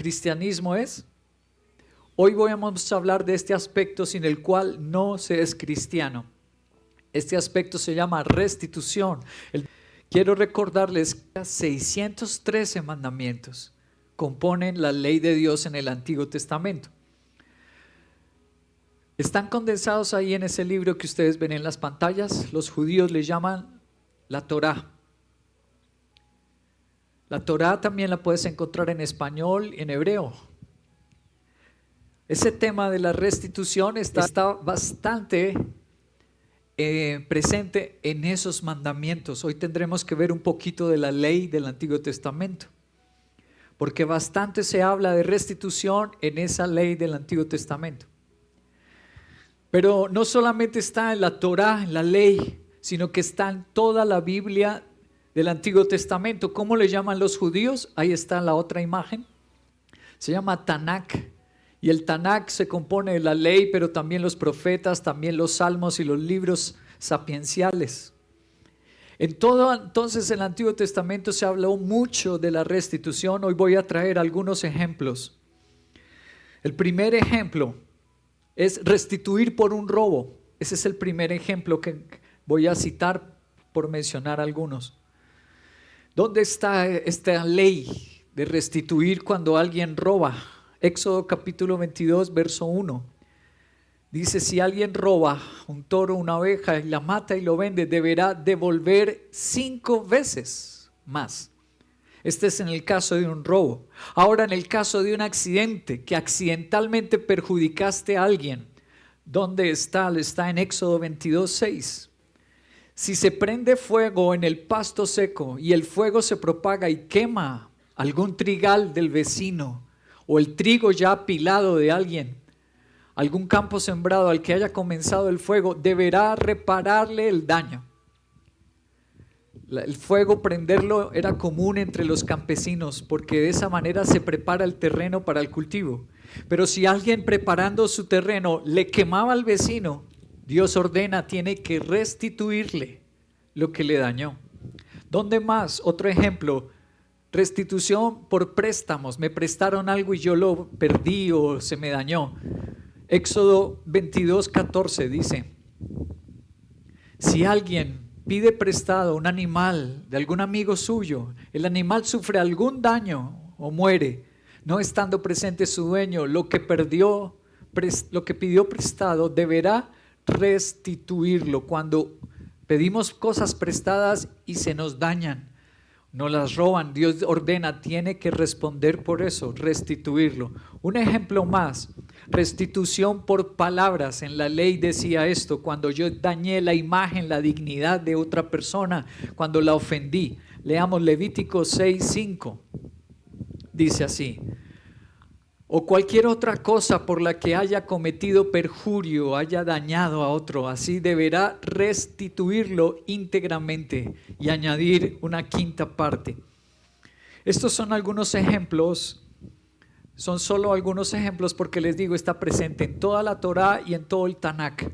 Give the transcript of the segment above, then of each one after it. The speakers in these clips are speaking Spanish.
cristianismo es? Hoy vamos a hablar de este aspecto sin el cual no se es cristiano. Este aspecto se llama restitución. Quiero recordarles que 613 mandamientos componen la ley de Dios en el Antiguo Testamento. Están condensados ahí en ese libro que ustedes ven en las pantallas. Los judíos le llaman la Torá. La Torá también la puedes encontrar en español y en hebreo. Ese tema de la restitución está bastante presente en esos mandamientos. Hoy tendremos que ver un poquito de la ley del Antiguo Testamento, porque bastante se habla de restitución en esa ley del Antiguo Testamento. Pero no solamente está en la Torá, en la ley, sino que está en toda la Biblia del Antiguo Testamento. ¿Cómo le llaman los judíos? Ahí está la otra imagen. Se llama Tanakh. Y el Tanakh se compone de la ley, pero también los profetas, también los salmos y los libros sapienciales. En todo entonces el Antiguo Testamento se habló mucho de la restitución. Hoy voy a traer algunos ejemplos. El primer ejemplo es restituir por un robo. Ese es el primer ejemplo que voy a citar por mencionar algunos. ¿Dónde está esta ley de restituir cuando alguien roba? Éxodo capítulo 22, verso 1. Dice, si alguien roba un toro o una oveja y la mata y lo vende, deberá devolver 5 veces más. Este es en el caso de un robo. Ahora, en el caso de un accidente, que accidentalmente perjudicaste a alguien, ¿dónde está? Está en Éxodo 22, 6. Si se prende fuego en el pasto seco y el fuego se propaga y quema algún trigal del vecino, o el trigo ya apilado de alguien, algún campo sembrado al que haya comenzado el fuego, deberá repararle el daño. El fuego, prenderlo, era común entre los campesinos, porque de esa manera se prepara el terreno para el cultivo. Pero si alguien preparando su terreno le quemaba al vecino, Dios ordena, tiene que restituirle lo que le dañó. ¿Dónde más? Otro ejemplo. Restitución por préstamos. Me prestaron algo y yo lo perdí o se me dañó. Éxodo 22, 14 dice, si alguien pide prestado un animal de algún amigo suyo, el animal sufre algún daño o muere, no estando presente su dueño, lo que pidió prestado deberá restituirlo. Cuando pedimos cosas prestadas y se nos dañan, nos las roban, Dios ordena, tiene que responder por eso, restituirlo. Un ejemplo más, restitución por palabras. En la ley decía esto, cuando yo dañé la imagen, la dignidad de otra persona, cuando la ofendí. Leamos Levítico 6:5, dice así, o cualquier otra cosa por la que haya cometido perjurio, haya dañado a otro, así deberá restituirlo íntegramente y añadir una quinta parte. Estos son algunos ejemplos, son solo algunos ejemplos porque les digo, está presente en toda la Torá y en todo el Tanakh.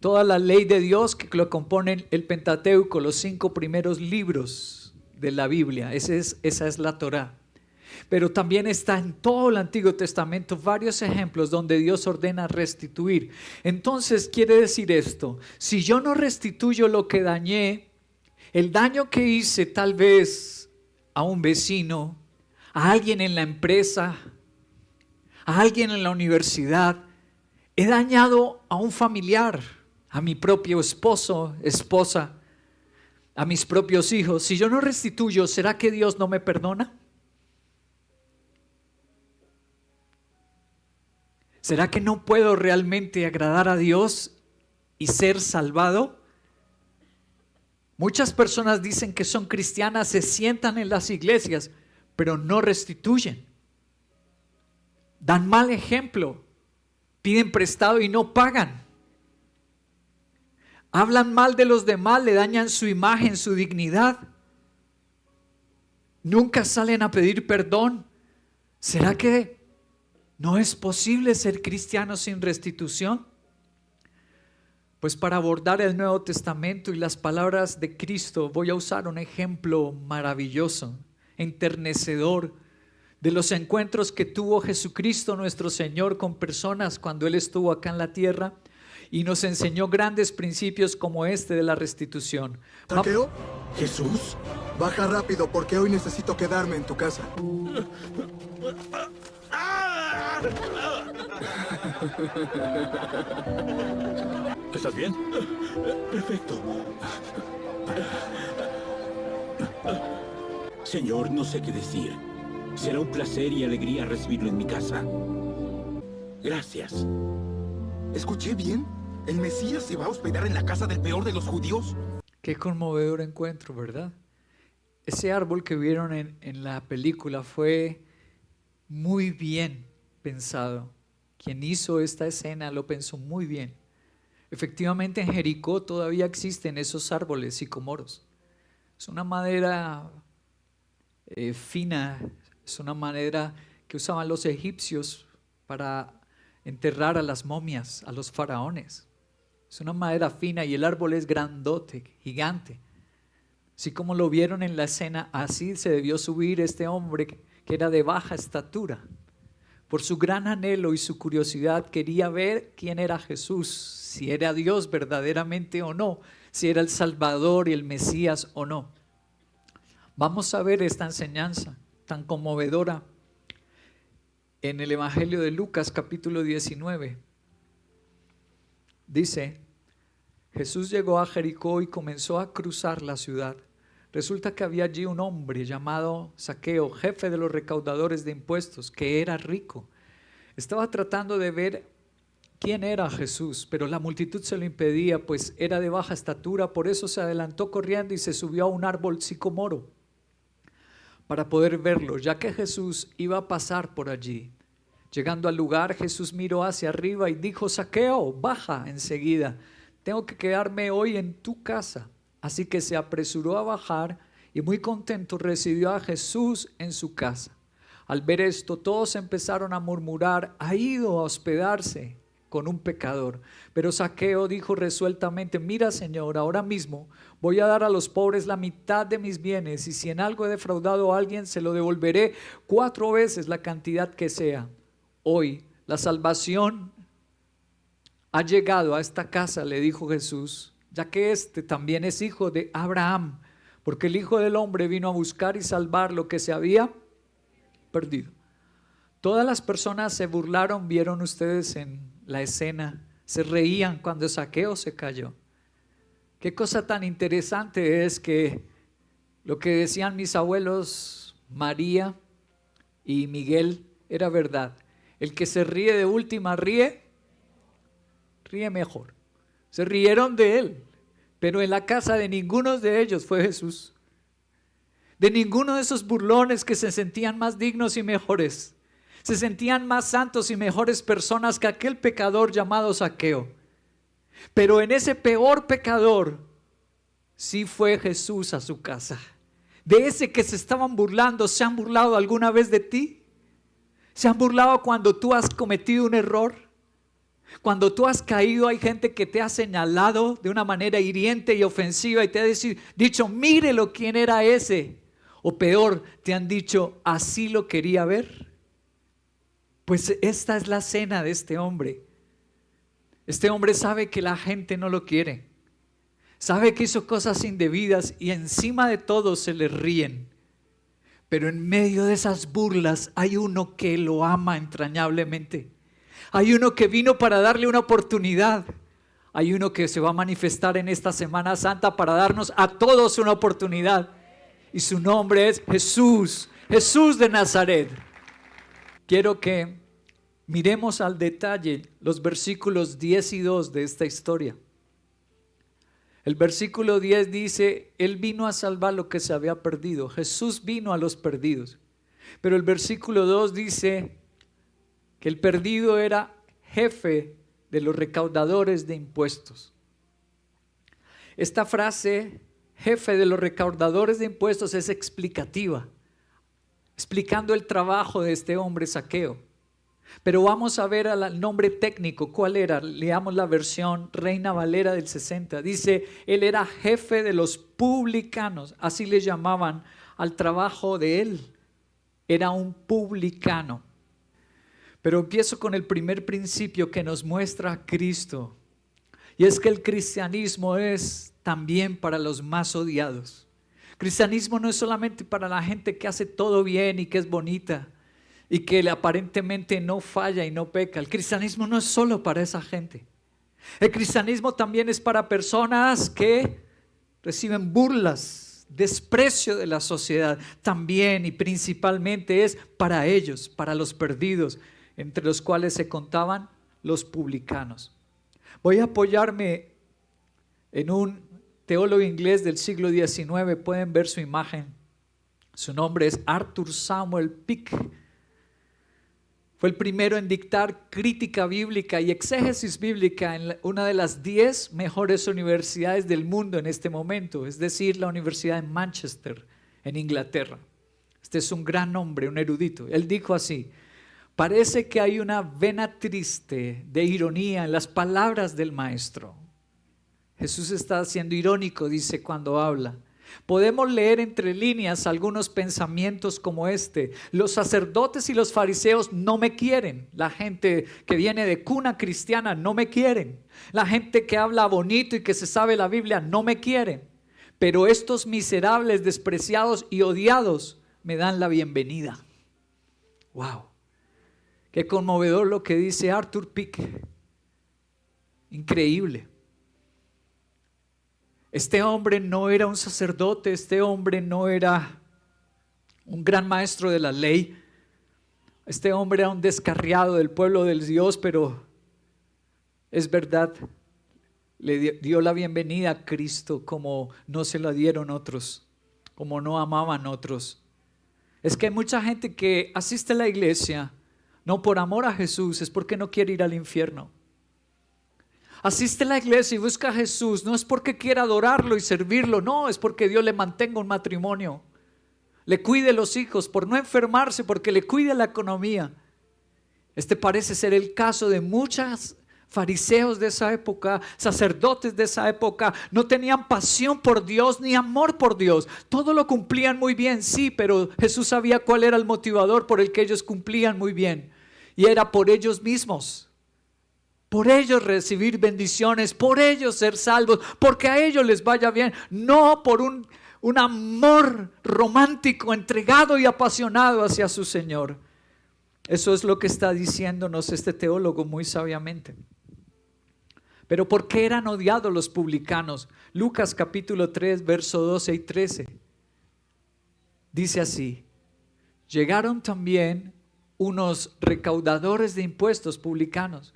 Toda la ley de Dios que lo componen el Pentateuco, los 5 primeros libros de la Biblia, esa es la Torá. Pero también está en todo el Antiguo Testamento varios ejemplos donde Dios ordena restituir. Entonces quiere decir esto, si yo no restituyo lo que dañé, el daño que hice tal vez a un vecino, a alguien en la empresa, a alguien en la universidad, he dañado a un familiar, a mi propio esposo, esposa, a mis propios hijos. Si yo no restituyo, ¿será que Dios no me perdona? ¿Será que no puedo realmente agradar a Dios y ser salvado? Muchas personas dicen que son cristianas, se sientan en las iglesias, pero no restituyen. Dan mal ejemplo, piden prestado y no pagan. Hablan mal de los demás, le dañan su imagen, su dignidad. Nunca salen a pedir perdón. ¿Será que no es posible ser cristiano sin restitución? Pues para abordar el Nuevo Testamento y las palabras de Cristo voy a usar un ejemplo maravilloso, enternecedor, de los encuentros que tuvo Jesucristo nuestro Señor con personas cuando Él estuvo acá en la tierra y nos enseñó grandes principios como este de la restitución. ¿Saqueo? Jesús, baja rápido porque hoy necesito quedarme en tu casa. ¿Estás bien? Perfecto. Señor, no sé qué decir. Será un placer y alegría recibirlo en mi casa. Gracias. ¿Escuché bien? ¿El Mesías se va a hospedar en la casa del peor de los judíos? Qué conmovedor encuentro, ¿verdad? Ese árbol que vieron en la película fue muy bien pensado. Quien hizo esta escena lo pensó muy bien. Efectivamente, en Jericó todavía existen esos árboles sicomoros. Es una madera fina, es una madera que usaban los egipcios para enterrar a las momias, a los faraones. Es una madera fina y el árbol es grandote, gigante. Así como lo vieron en la escena, así se debió subir este hombre que era de baja estatura. Por su gran anhelo y su curiosidad quería ver quién era Jesús, si era Dios verdaderamente o no, si era el Salvador y el Mesías o no. Vamos a ver esta enseñanza tan conmovedora en el Evangelio de Lucas capítulo 19. Dice, Jesús llegó a Jericó y comenzó a cruzar la ciudad. Resulta que había allí un hombre llamado Zaqueo, jefe de los recaudadores de impuestos, que era rico. Estaba tratando de ver quién era Jesús, pero la multitud se lo impedía, pues era de baja estatura. Por eso se adelantó corriendo y se subió a un árbol sicomoro para poder verlo, ya que Jesús iba a pasar por allí. Llegando al lugar, Jesús miró hacia arriba y dijo, Zaqueo, baja enseguida, tengo que quedarme hoy en tu casa. Así que se apresuró a bajar y muy contento recibió a Jesús en su casa. Al ver esto, todos empezaron a murmurar, ha ido a hospedarse con un pecador. Pero Zaqueo dijo resueltamente, mira Señor, ahora mismo voy a dar a los pobres la mitad de mis bienes y si en algo he defraudado a alguien, se lo devolveré 4 veces la cantidad que sea. Hoy la salvación ha llegado a esta casa, le dijo Jesús, ya que este también es hijo de Abraham, porque el Hijo del Hombre vino a buscar y salvar lo que se había perdido. Todas las personas se burlaron, vieron ustedes en la escena, se reían cuando Zaqueo se cayó. Qué cosa tan interesante es que lo que decían mis abuelos María y Miguel era verdad. El que se ríe de última ríe mejor. Se rieron de él, pero en la casa de ninguno de ellos fue Jesús. De ninguno de esos burlones que se sentían más dignos y mejores. Se sentían más santos y mejores personas que aquel pecador llamado Zaqueo. Pero en ese peor pecador sí fue Jesús a su casa. De ese que se estaban burlando, ¿se han burlado alguna vez de ti? ¿Se han burlado cuando tú has cometido un error? Cuando tú has caído, hay gente que te ha señalado de una manera hiriente y ofensiva y te ha dicho, mírelo quién era ese. O peor, te han dicho, así lo quería ver. Pues esta es la escena de este hombre. Este hombre sabe que la gente no lo quiere. Sabe que hizo cosas indebidas y encima de todo se le ríen. Pero en medio de esas burlas hay uno que lo ama entrañablemente. Hay uno que vino para darle una oportunidad. Hay uno que se va a manifestar en esta Semana Santa para darnos a todos una oportunidad. Y su nombre es Jesús, Jesús de Nazaret. Quiero que miremos al detalle los versículos 10 y 2 de esta historia. El versículo 10 dice, Él vino a salvar lo que se había perdido. Jesús vino a los perdidos. Pero el versículo 2 dice que el perdido era jefe de los recaudadores de impuestos. Esta frase, jefe de los recaudadores de impuestos, es explicativa, explicando el trabajo de este hombre Zaqueo. Pero vamos a ver el nombre técnico, ¿cuál era? Leamos la versión Reina Valera del 60. Dice, él era jefe de los publicanos, así le llamaban al trabajo de él. era un publicano. Pero empiezo con el primer principio que nos muestra Cristo. Y es que el cristianismo es también para los más odiados. Cristianismo no es solamente para la gente que hace todo bien y que es bonita y que aparentemente no falla y no peca. El cristianismo no es solo para esa gente. El cristianismo también es para personas que reciben burlas, desprecio de la sociedad. También y principalmente es para ellos, para los perdidos, entre los cuales se contaban los publicanos. Voy a apoyarme en un teólogo inglés del siglo XIX, pueden ver su imagen. Su nombre es Arthur Samuel Pick. Fue el primero en dictar crítica bíblica y exégesis bíblica en una de las 10 mejores universidades del mundo en este momento, es decir, la Universidad de Manchester, en Inglaterra. Este es un gran hombre, un erudito. Él dijo así: parece que hay una vena triste de ironía en las palabras del maestro. Jesús está siendo irónico, dice, cuando habla. Podemos leer entre líneas algunos pensamientos como este: los sacerdotes y los fariseos no me quieren. La gente que viene de cuna cristiana no me quieren. La gente que habla bonito y que se sabe la Biblia no me quieren. Pero estos miserables, despreciados y odiados me dan la bienvenida. ¡Wow! Qué conmovedor lo que dice Arthur Pick. Increíble. Este hombre no era un sacerdote, este hombre no era un gran maestro de la ley. Este hombre era un descarriado del pueblo del Dios, pero es verdad, le dio la bienvenida a Cristo como no se la dieron otros, como no amaban otros. Es que hay mucha gente que asiste a la iglesia no por amor a Jesús, es porque no quiere ir al infierno. Asiste a la iglesia y busca a Jesús, no es porque quiera adorarlo y servirlo, no, es porque Dios le mantenga un matrimonio, le cuide los hijos, por no enfermarse, porque le cuide la economía. Este parece ser el caso de muchos fariseos de esa época, sacerdotes de esa época. No tenían pasión por Dios ni amor por Dios. Todo lo cumplían muy bien, sí, pero Jesús sabía cuál era el motivador por el que ellos cumplían muy bien, y era por ellos mismos. Por ellos recibir bendiciones, por ellos ser salvos, porque a ellos les vaya bien, no por un amor romántico, entregado y apasionado hacia su Señor. Eso es lo que está diciéndonos este teólogo muy sabiamente. Pero ¿por qué eran odiados los publicanos? Lucas capítulo 3, verso 12 y 13. Dice así: llegaron también unos recaudadores de impuestos publicanos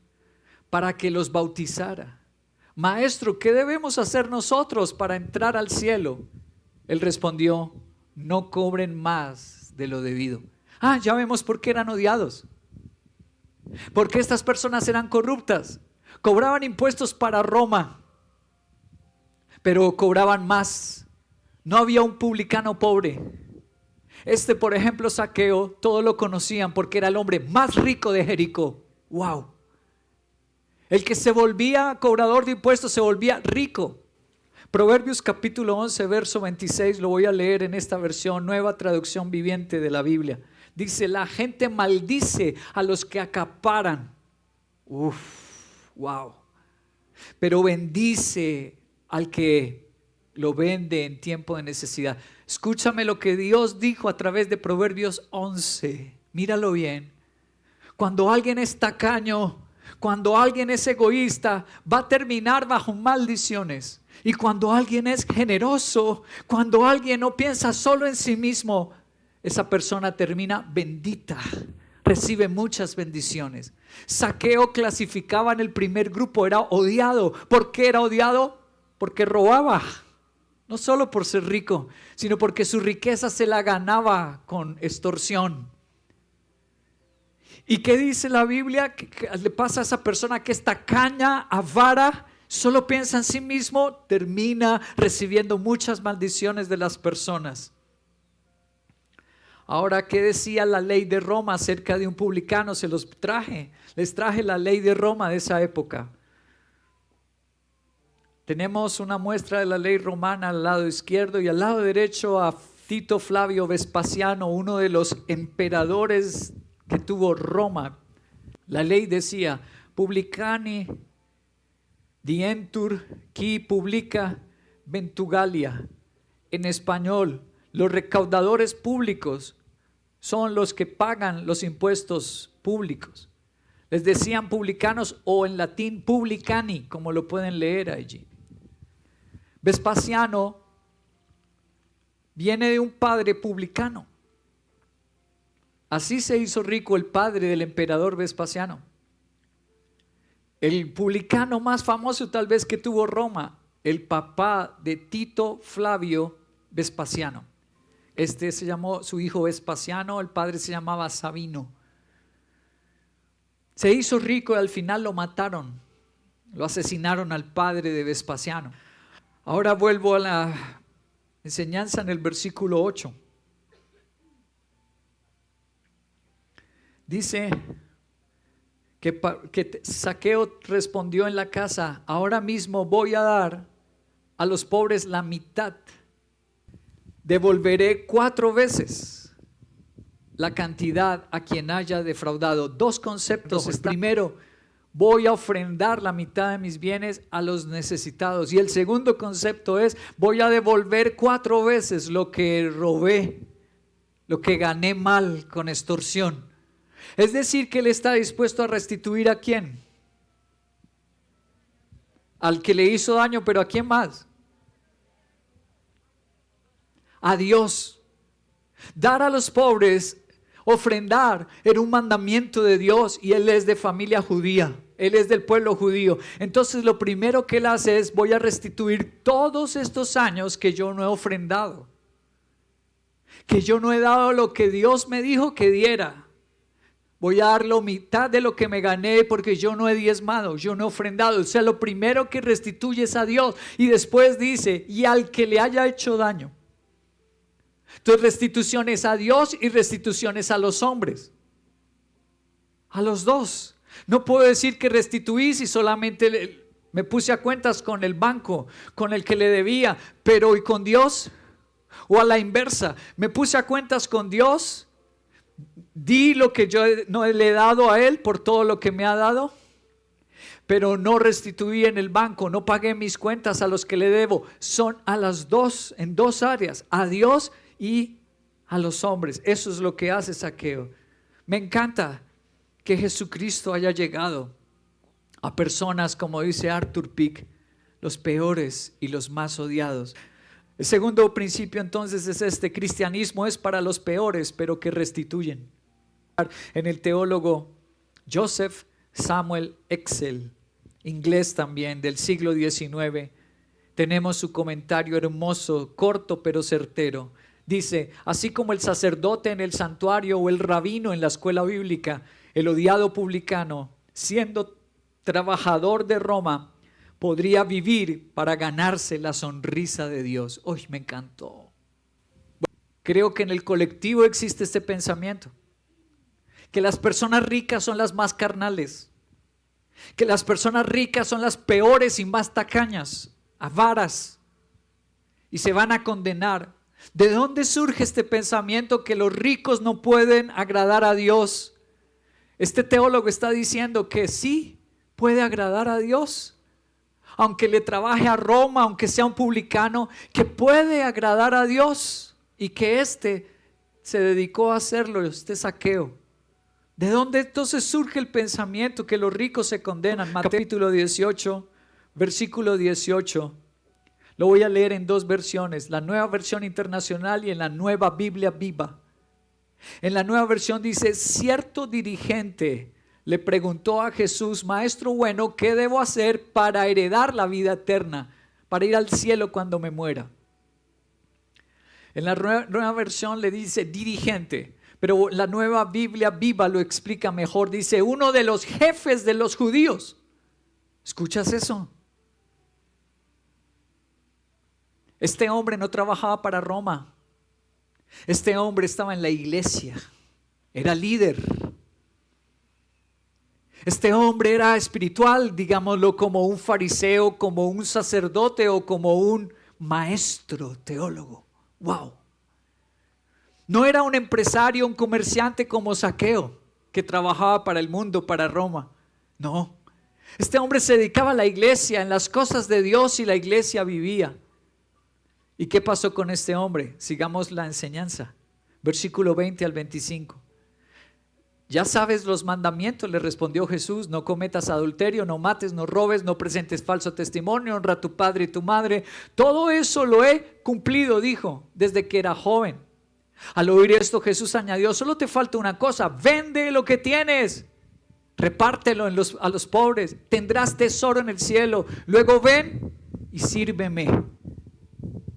para que los bautizara. Maestro, ¿qué debemos hacer nosotros para entrar al cielo? Él respondió: no cobren más de lo debido. Ya vemos por qué eran odiados. Porque estas personas eran corruptas. Cobraban impuestos para Roma, pero cobraban más. No había un publicano pobre. Por ejemplo, Zaqueo, todos lo conocían porque era el hombre más rico de Jericó. ¡Wow! El que se volvía cobrador de impuestos se volvía rico. Proverbios capítulo 11, verso 26, lo voy a leer en esta versión, nueva traducción viviente de la Biblia. Dice: la gente maldice a los que acaparan. Wow. Pero bendice al que lo vende en tiempo de necesidad. Escúchame lo que Dios dijo a través de Proverbios 11. Míralo bien. Cuando alguien es tacaño, cuando alguien es egoísta, va a terminar bajo maldiciones. Y cuando alguien es generoso, cuando alguien no piensa solo en sí mismo, esa persona termina bendita, recibe muchas bendiciones. Zaqueo clasificaba en el primer grupo, era odiado. ¿Por qué era odiado? Porque robaba. No solo por ser rico, sino porque su riqueza se la ganaba con extorsión. ¿Y qué dice la Biblia? ¿Qué le pasa a esa persona que es tacaña, avara, solo piensa en sí mismo? Termina recibiendo muchas maldiciones de las personas. Ahora, ¿qué decía la ley de Roma acerca de un publicano? Les traje la ley de Roma de esa época. Tenemos una muestra de la ley romana al lado izquierdo y al lado derecho a Tito Flavio Vespasiano, uno de los emperadores que tuvo Roma, la ley decía, publicani dientur qui publica ventugalia. En español, los recaudadores públicos son los que pagan los impuestos públicos. Les decían publicanos o en latín publicani, como lo pueden leer allí. Vespasiano viene de un padre publicano. Así se hizo rico el padre del emperador Vespasiano. El publicano más famoso tal vez que tuvo Roma, el papá de Tito Flavio Vespasiano. Se llamó su hijo Vespasiano, el padre se llamaba Sabino. Se hizo rico y al final lo mataron, lo asesinaron al padre de Vespasiano. Ahora vuelvo a la enseñanza en el versículo 8. Dice que Zaqueo respondió en la casa, ahora mismo voy a dar a los pobres la mitad. Devolveré 4 veces la cantidad a quien haya defraudado. 2 conceptos. Primero, voy a ofrendar la mitad de mis bienes a los necesitados. Y el segundo concepto es, voy a devolver 4 veces lo que robé, lo que gané mal con extorsión. Es decir, que él está dispuesto a restituir ¿a quién? Al que le hizo daño, pero ¿a quién más? A Dios. Dar a los pobres, ofrendar, era un mandamiento de Dios y él es de familia judía. Él es del pueblo judío. Entonces lo primero que él hace es, voy a restituir todos estos años que yo no he ofrendado. Que yo no he dado lo que Dios me dijo que diera. Voy a dar la mitad de lo que me gané porque yo no he diezmado, yo no he ofrendado. O sea, lo primero que restituye es a Dios. Y después dice, y al que le haya hecho daño. Entonces restitución es a Dios y restitución es a los hombres. A los dos. No puedo decir que restituí si solamente me puse a cuentas con el banco, con el que le debía, pero ¿y con Dios? O a la inversa, me puse a cuentas con Dios, di lo que yo no le he dado a Él por todo lo que me ha dado, pero no restituí en el banco, no pagué mis cuentas a los que le debo. Son a las dos, en 2 áreas, a Dios y a los hombres. Eso es lo que hace Zaqueo. Me encanta que Jesucristo haya llegado a personas, como dice Arthur Pick, los peores y los más odiados. El segundo principio entonces es cristianismo es para los peores, pero que restituyen. En el teólogo Joseph Samuel Excel, inglés también, del siglo XIX, tenemos su comentario hermoso, corto pero certero. Dice, así como el sacerdote en el santuario o el rabino en la escuela bíblica, el odiado publicano, siendo trabajador de Roma, podría vivir para ganarse la sonrisa de Dios. ¡Uy, me encantó! Creo que en el colectivo existe este pensamiento, que las personas ricas son las más carnales, que las personas ricas son las peores y más tacañas, avaras, y se van a condenar. ¿De dónde surge este pensamiento que los ricos no pueden agradar a Dios? Este teólogo está diciendo que sí puede agradar a Dios, aunque le trabaje a Roma, aunque sea un publicano, que puede agradar a Dios y que se dedicó a hacerlo, Zaqueo. ¿De dónde entonces surge el pensamiento que los ricos se condenan? Mateo capítulo 18, versículo 18. Lo voy a leer en 2 versiones, la Nueva Versión Internacional y en la Nueva Biblia Viva. En la Nueva Versión dice, cierto dirigente le preguntó a Jesús, maestro bueno, ¿qué debo hacer para heredar la vida eterna? Para ir al cielo cuando me muera. En la nueva versión le dice dirigente, pero la Nueva Biblia Viva lo explica mejor. Dice, uno de los jefes de los judíos. ¿Escuchas eso? Este hombre no trabajaba para Roma. Este hombre estaba en la iglesia. Era líder. Este hombre era espiritual, digámoslo, como un fariseo, como un sacerdote o como un maestro teólogo. ¡Wow! No era un empresario, un comerciante como Zaqueo, que trabajaba para el mundo, para Roma. No. Este hombre se dedicaba a la iglesia, en las cosas de Dios, y la iglesia vivía. ¿Y qué pasó con este hombre? Sigamos la enseñanza. Versículo 20 al 25. Ya sabes los mandamientos, le respondió Jesús: no cometas adulterio, no mates, no robes, no presentes falso testimonio, honra a tu padre y tu madre. Todo eso lo he cumplido, dijo, desde que era joven. Al oír esto, Jesús añadió: solo te falta una cosa, vende lo que tienes, repártelo a los pobres, tendrás tesoro en el cielo, luego ven y sírveme.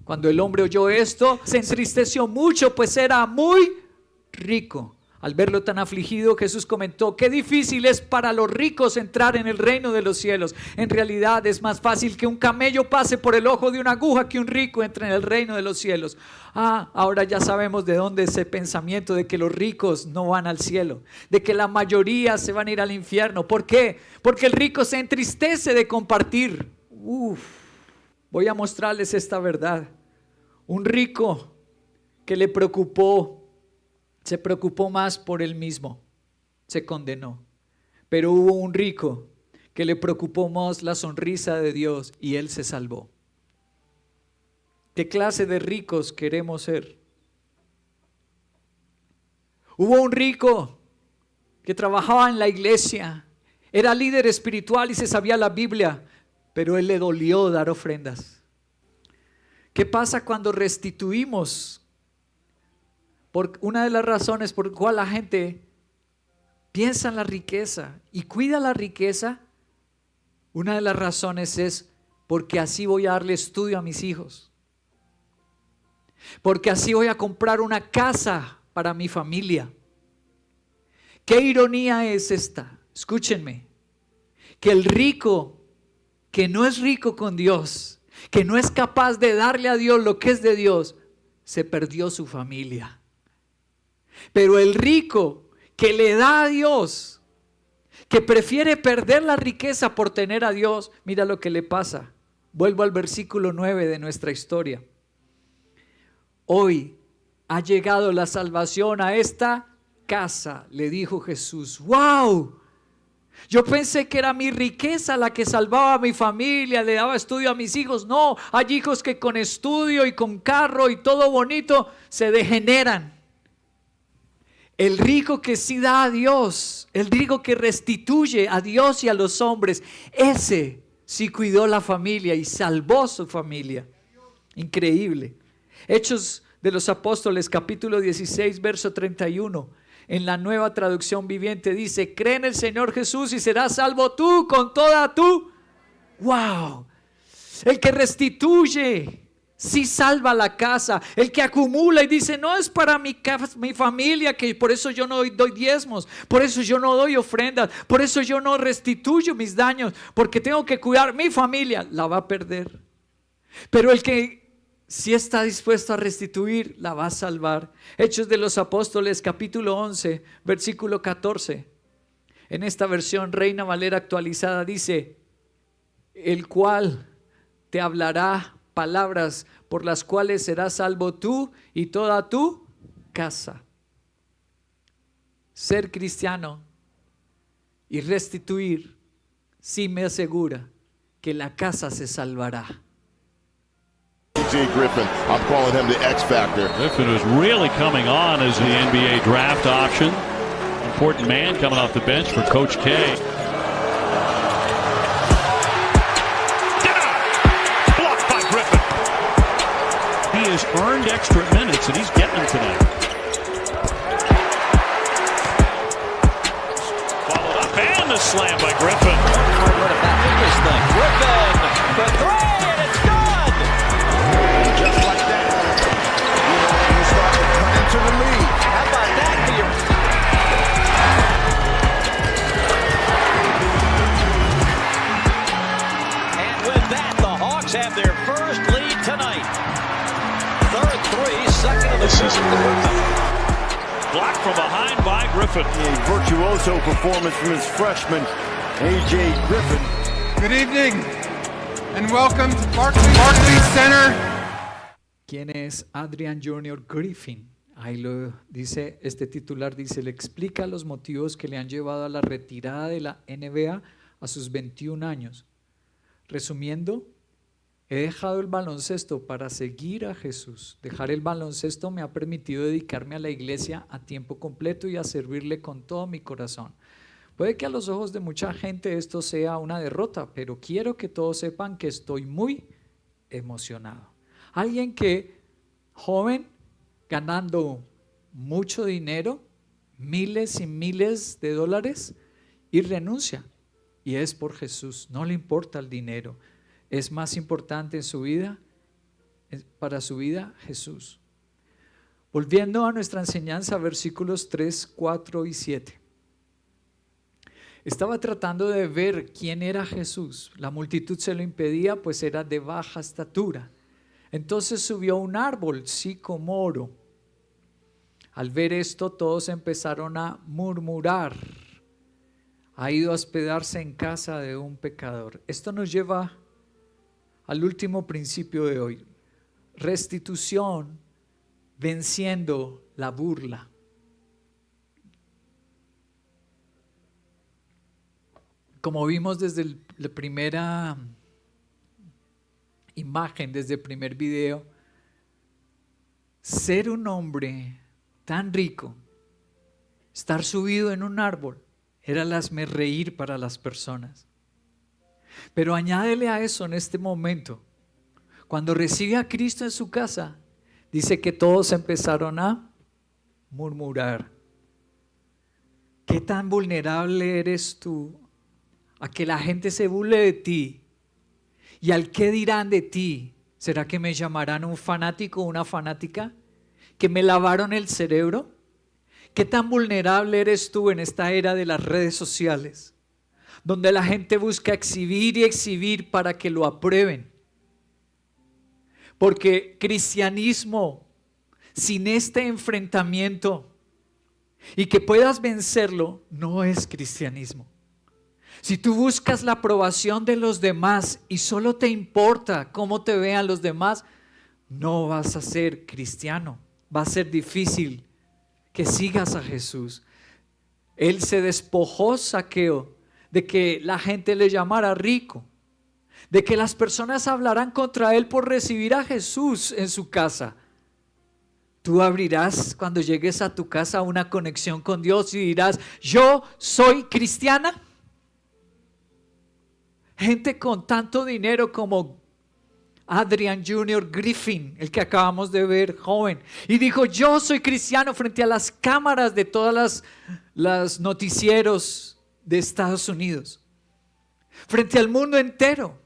Cuando el hombre oyó esto, se entristeció mucho, pues era muy rico. Al verlo tan afligido, Jesús comentó: qué difícil es para los ricos entrar en el reino de los cielos. En realidad es más fácil que un camello pase por el ojo de una aguja que un rico entre en el reino de los cielos. Ahora ya sabemos de dónde ese pensamiento de que los ricos no van al cielo, de que la mayoría se van a ir al infierno. ¿Por qué? Porque el rico se entristece de compartir. Voy a mostrarles esta verdad. Un rico que se preocupó más por él mismo, se condenó. Pero hubo un rico que le preocupó más la sonrisa de Dios y él se salvó. ¿Qué clase de ricos queremos ser? Hubo un rico que trabajaba en la iglesia, era líder espiritual y se sabía la Biblia, pero él le dolió dar ofrendas. ¿Qué pasa cuando restituimos? Una de las razones por cual la gente piensa en la riqueza y cuida la riqueza, una de las razones es porque así voy a darle estudio a mis hijos, porque así voy a comprar una casa para mi familia. ¿Qué ironía es esta? Escúchenme, que el rico que no es rico con Dios, que no es capaz de darle a Dios lo que es de Dios, se perdió su familia. Pero el rico que le da a Dios, que prefiere perder la riqueza por tener a Dios, mira lo que le pasa. Vuelvo al versículo 9 de nuestra historia. Hoy ha llegado la salvación a esta casa, le dijo Jesús. ¡Wow! Yo pensé que era mi riqueza la que salvaba a mi familia, le daba estudio a mis hijos. No, hay hijos que con estudio y con carro y todo bonito se degeneran. El rico que sí da a Dios, el rico que restituye a Dios y a los hombres, ese sí cuidó la familia y salvó su familia. Increíble. Hechos de los Apóstoles, capítulo 16, verso 31. En la Nueva Traducción Viviente dice: cree en el Señor Jesús y serás salvo tú con toda tu... ¡Wow! El que restituye sí salva la casa. El que acumula y dice: no es para mi familia, que por eso yo no doy diezmos, por eso yo no doy ofrendas, por eso yo no restituyo mis daños, porque tengo que cuidar mi familia, la va a perder. Pero el que si está dispuesto a restituir, la va a salvar. Hechos de los Apóstoles, capítulo 11, versículo 14. En esta versión Reina Valera actualizada dice: el cual te hablará palabras por las cuales serás salvo tú y toda tu casa. Ser cristiano y restituir sí me asegura que la casa se salvará. AJ Griffin, I'm calling him the X Factor. Griffin is really coming on as the NBA draft option. Important man coming off the bench for Coach K. Blocked by Griffin. He has earned extra minutes and he's getting them tonight. Followed up and the slam by Griffin. What a back this thing. Griffin, the three, and it's good. Just like that, you start to cut into the lead. How about that for your... And with that, the Hawks have their first lead tonight. Third three, second of the season for Griffin. Blocked from behind by Griffin. A virtuoso performance from his freshman, AJ Griffin. Good evening and welcome to Barclays Center. ¿Quién es Adrian Jr. Griffin? Ahí lo dice, este titular dice, le explica los motivos que le han llevado a la retirada de la NBA a sus 21 años. Resumiendo, he dejado el baloncesto para seguir a Jesús. Dejar el baloncesto me ha permitido dedicarme a la iglesia a tiempo completo y a servirle con todo mi corazón. Puede que a los ojos de mucha gente esto sea una derrota, pero quiero que todos sepan que estoy muy emocionado. Alguien que, joven, ganando mucho dinero, miles y miles de dólares, y renuncia. Y es por Jesús, no le importa el dinero. Es más importante en su vida, para su vida, Jesús. Volviendo a nuestra enseñanza, versículos 3, 4 y 7. Estaba tratando de ver quién era Jesús. La multitud se lo impedía, pues era de baja estatura. Entonces subió a un árbol, sicomoro. Al ver esto, todos empezaron a murmurar. Ha ido a hospedarse en casa de un pecador. Esto nos lleva al último principio de hoy. Restitución venciendo la burla. Como vimos desde la primera imagen, desde el primer video, ser un hombre tan rico, estar subido en un árbol, era el hazmerreír para las personas. Pero añádele a eso en este momento, cuando recibe a Cristo en su casa, dice que todos empezaron a murmurar. ¿Qué tan vulnerable eres tú a que la gente se burle de ti? ¿Y al qué dirán de ti? ¿Será que me llamarán un fanático o una fanática? ¿Que me lavaron el cerebro? ¿Qué tan vulnerable eres tú en esta era de las redes sociales, donde la gente busca exhibir y exhibir para que lo aprueben? Porque cristianismo sin este enfrentamiento y que puedas vencerlo no es cristianismo. Si tú buscas la aprobación de los demás y solo te importa cómo te vean los demás, no vas a ser cristiano. Va a ser difícil que sigas a Jesús. Él se despojó, Zaqueo, de que la gente le llamara rico, de que las personas hablaran contra él por recibir a Jesús en su casa. Tú abrirás cuando llegues a tu casa una conexión con Dios y dirás, yo soy cristiana. Gente con tanto dinero como Adrian Jr. Griffin, el que acabamos de ver, joven, y dijo, yo soy cristiano frente a las cámaras de todas las noticieros de Estados Unidos, frente al mundo entero.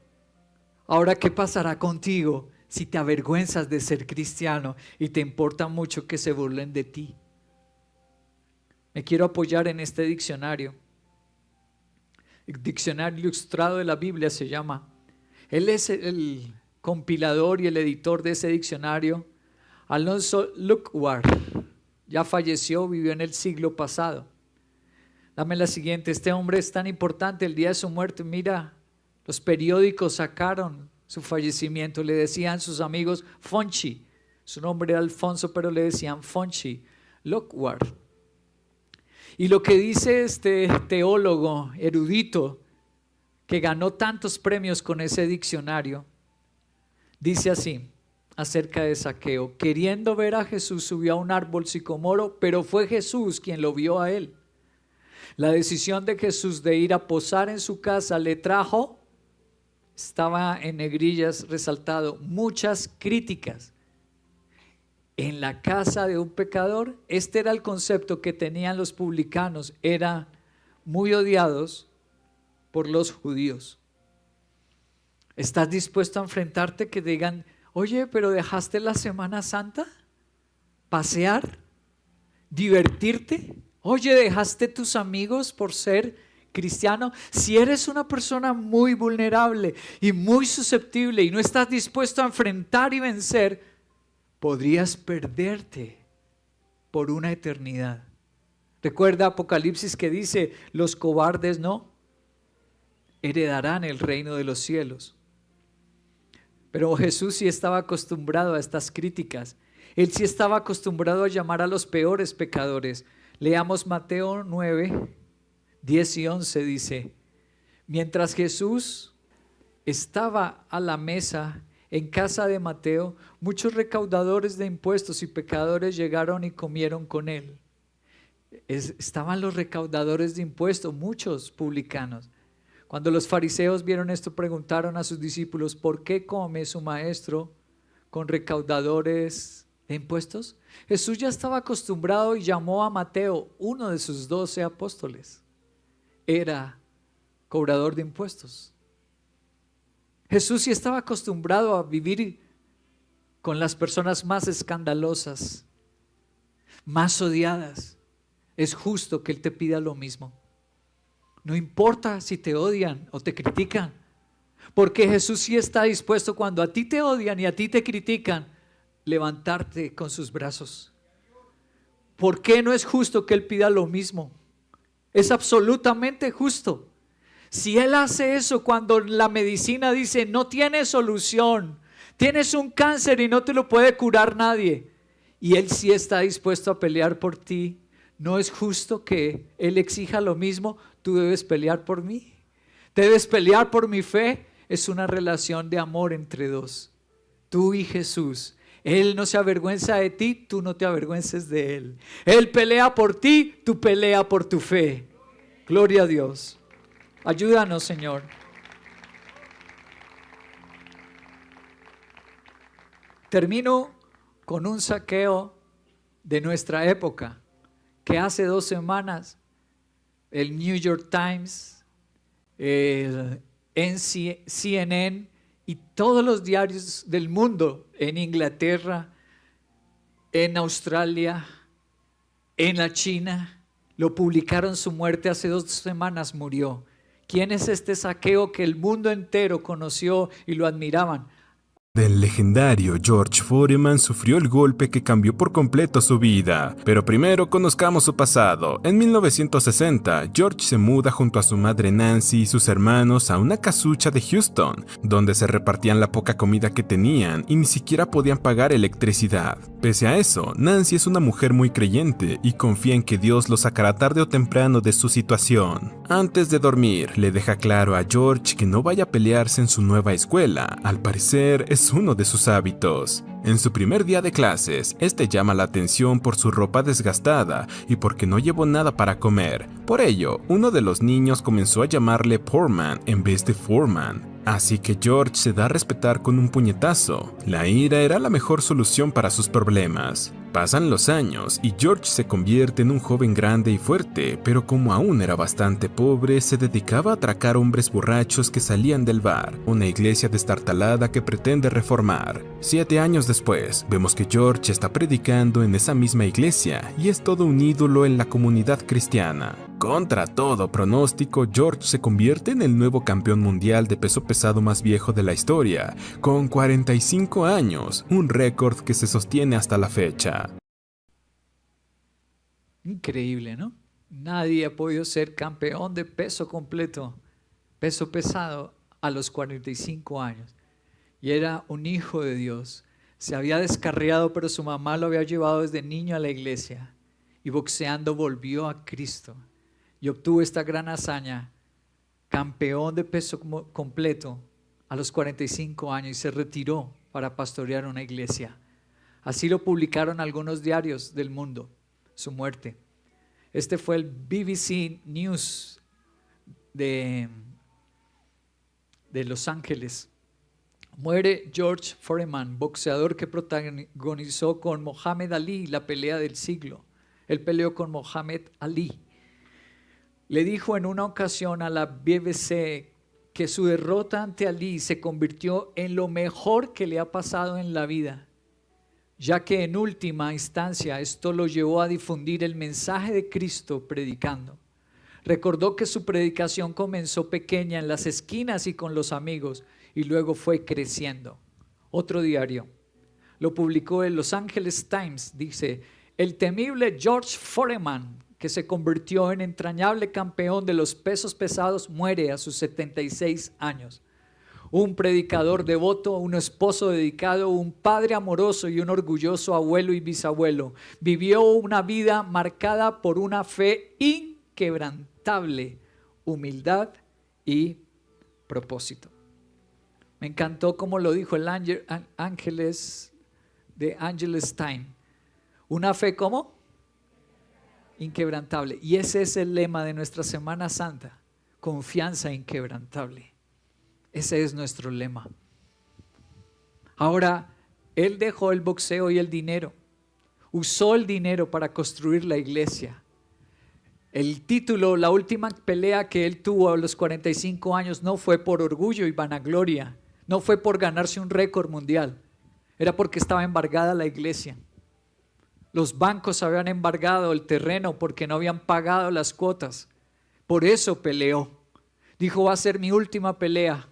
Ahora, ¿qué pasará contigo si te avergüenzas de ser cristiano y te importa mucho que se burlen de ti? Me quiero apoyar en este diccionario. El diccionario ilustrado de la Biblia se llama. Él es el compilador y el editor de ese diccionario, Alonso Luckward. Ya falleció, vivió en el siglo pasado. Dame la siguiente. Este hombre es tan importante, el día de su muerte, mira, los periódicos sacaron su fallecimiento, le decían sus amigos Fonchi, su nombre era Alfonso, pero le decían Fonchi Luckward. Y lo que dice este teólogo erudito que ganó tantos premios con ese diccionario, dice así acerca de Zaqueo: queriendo ver a Jesús subió a un árbol sicomoro, pero fue Jesús quien lo vio a él. La decisión de Jesús de ir a posar en su casa le trajo, estaba en negrillas resaltado, muchas críticas. En la casa de un pecador, este era el concepto que tenían los publicanos, eran muy odiados por los judíos. ¿Estás dispuesto a enfrentarte que digan, oye, pero dejaste la Semana Santa? ¿Pasear? ¿Divertirte? Oye, ¿dejaste tus amigos por ser cristiano? Si eres una persona muy vulnerable y muy susceptible y no estás dispuesto a enfrentar y vencer, podrías perderte por una eternidad. Recuerda Apocalipsis que dice, los cobardes no heredarán el reino de los cielos. Pero Jesús sí estaba acostumbrado a estas críticas. Él sí estaba acostumbrado a llamar a los peores pecadores. Leamos Mateo 9, 10 y 11, dice: mientras Jesús estaba a la mesa en casa de Mateo, muchos recaudadores de impuestos y pecadores llegaron y comieron con él. Estaban los recaudadores de impuestos, muchos publicanos. Cuando los fariseos vieron esto, preguntaron a sus discípulos: ¿por qué come su maestro con recaudadores de impuestos? Jesús ya estaba acostumbrado y llamó a Mateo, uno de sus 12 apóstoles. Era cobrador de impuestos. Jesús sí estaba acostumbrado a vivir con las personas más escandalosas, más odiadas. Es justo que Él te pida lo mismo. No importa si te odian o te critican, porque Jesús sí está dispuesto, cuando a ti te odian y a ti te critican, levantarte con sus brazos. ¿Por qué no es justo que Él pida lo mismo? Es absolutamente justo. Si Él hace eso cuando la medicina dice no tiene solución, tienes un cáncer y no te lo puede curar nadie, y Él sí está dispuesto a pelear por ti, ¿no es justo que Él exija lo mismo? Tú debes pelear por mí, debes pelear por mi fe. Es una relación de amor entre dos, tú y Jesús. Él no se avergüenza de ti, tú no te avergüences de Él. Él pelea por ti, tú pelea por tu fe. Gloria a Dios. Ayúdanos, Señor. Termino con un saqueo de nuestra época, que hace 2 semanas el New York Times, el CNN y todos los diarios del mundo, en Inglaterra, en Australia, en la China, lo publicaron. Su muerte hace 2 semanas murió. ¿Quién es este saqueo que el mundo entero conoció y lo admiraban? El legendario George Foreman sufrió el golpe que cambió por completo su vida. Pero primero conozcamos su pasado. En 1960, George se muda junto a su madre Nancy y sus hermanos a una casucha de Houston, donde se repartían la poca comida que tenían y ni siquiera podían pagar electricidad. Pese a eso, Nancy es una mujer muy creyente y confía en que Dios lo sacará tarde o temprano de su situación. Antes de dormir, le deja claro a George que no vaya a pelearse en su nueva escuela. Al parecer, es uno de sus hábitos. En su primer día de clases, este llama la atención por su ropa desgastada y porque no llevó nada para comer. Por ello, uno de los niños comenzó a llamarle Poorman en vez de Foreman. Así que George se da a respetar con un puñetazo. La ira era la mejor solución para sus problemas. Pasan los años y George se convierte en un joven grande y fuerte, pero como aún era bastante pobre, se dedicaba a atracar hombres borrachos que salían del bar, una iglesia destartalada que pretende reformar. 7 años después, vemos que George está predicando en esa misma iglesia y es todo un ídolo en la comunidad cristiana. Contra todo pronóstico, George se convierte en el nuevo campeón mundial de peso pesado más viejo de la historia, con 45 años, un récord que se sostiene hasta la fecha. Increíble, ¿no? Nadie ha podido ser campeón de peso completo, peso pesado, a los 45 años. Y era un hijo de Dios. Se había descarriado, pero su mamá lo había llevado desde niño a la iglesia. Y boxeando volvió a Cristo. Y obtuvo esta gran hazaña, campeón de peso completo a los 45 años, y se retiró para pastorear una iglesia. Así lo publicaron algunos diarios del mundo, su muerte. Este fue el BBC News de Los Ángeles. Muere George Foreman, boxeador que protagonizó con Muhammad Ali la pelea del siglo. Él peleó con Muhammad Ali. Le dijo en una ocasión a la BBC que su derrota ante Ali se convirtió en lo mejor que le ha pasado en la vida, ya que en última instancia esto lo llevó a difundir el mensaje de Cristo predicando. Recordó que su predicación comenzó pequeña en las esquinas y con los amigos y luego fue creciendo. Otro diario lo publicó en Los Angeles Times, dice: el temible George Foreman, que se convirtió en entrañable campeón de los pesos pesados, muere a sus 76 años. un predicador devoto, un esposo dedicado, un padre amoroso y un orgulloso abuelo y bisabuelo. Vivió una vida marcada por una fe inquebrantable, humildad y propósito. Me encantó como lo dijo el Ángeles de Angelus Time. Una fe ¿cómo? Inquebrantable. Y ese es el lema de nuestra Semana Santa. Confianza inquebrantable. Ese es nuestro lema. Ahora, él dejó el boxeo y el dinero. Usó el dinero para construir la iglesia. El título, la última pelea que él tuvo a los 45 años no fue por orgullo y vanagloria. No fue por ganarse un récord mundial. Era porque estaba embargada la iglesia. Los bancos habían embargado el terreno porque no habían pagado las cuotas. Por eso peleó. Dijo, va a ser mi última pelea.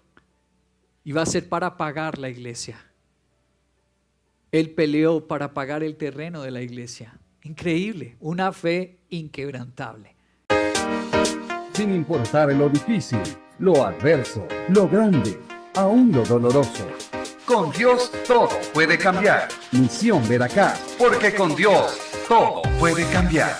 Y va a ser para pagar la iglesia. Él peleó para pagar el terreno de la iglesia. Increíble, una fe inquebrantable. Sin importar lo difícil, lo adverso, lo grande, aún lo doloroso. Con Dios todo puede cambiar. Misión Veracruz. Porque con Dios todo puede cambiar.